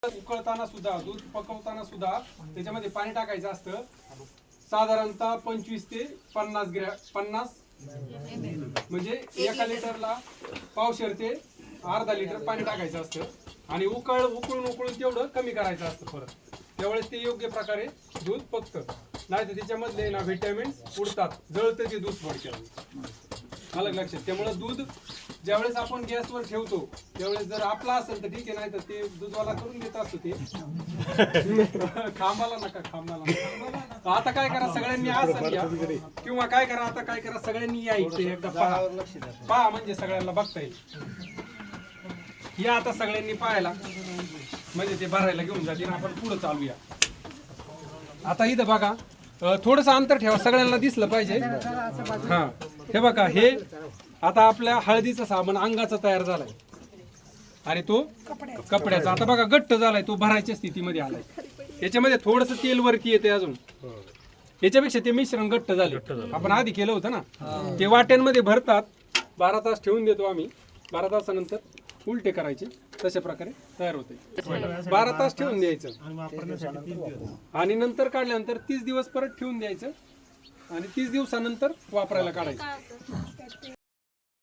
उकळताना सुद्धा दूध पकवताना सुद्धा त्याच्यामध्ये पाणी टाकायचं असतं साधारणतः 25 ते 50 म्हणजे 1 लिटरला पावशेर ते अर्धा लिटर पाणी टाकायचं असतं आणि उकळून तेवढं कमी करायचं असतं परत त्यावेळेस ते योग्य प्रकारे दूध पकतं नाही तर त्याच्यामधले ना व्हिटॅमिन्स उडतात जळतं ते दूध थोडक्यात अलग लक्षात त्यामुळे दूध ज्यावेळेस आपण गॅसवर ठेवतो त्यावेळेस जर आपला असेल तर ठीक आहे नाही तर ते दूधवाला करून देत असतो ते खांबाला नका आता काय करा सगळ्यांनी असं या किंवा काय करा आता काय करा सगळ्यांनी या इथे एकदा पहा म्हणजे सगळ्यांना बघता येईल या आता सगळ्यांनी पाहायला म्हणजे ते भरायला घेऊन जातील आपण पुढे चालूया आता इथं बघा थोडस अंतर ठेवा सगळ्यांना दिसलं पाहिजे हा हे बघा हे आता आपल्या हळदीचा साबण अंगाचा तयार झालाय आणि तो कपड्याचा आता बघा घट्ट झालाय तो भरायच्या स्थितीमध्ये आलाय याच्यामध्ये थोडस तेल वरती येते अजून याच्यापेक्षा ते मिश्रण घट्ट झाले आपण आधी केलं होतं ना ते वाट्यांमध्ये भरतात 12 तास ठेवून देतो आम्ही 12 तासानंतर उलटे करायचे तशा प्रकारे तयार होते 12 तास ठेवून द्यायचं आणि नंतर काढल्यानंतर 30 दिवस परत ठेवून द्यायचं आणि 30 दिवसानंतर वापरायला काढायचं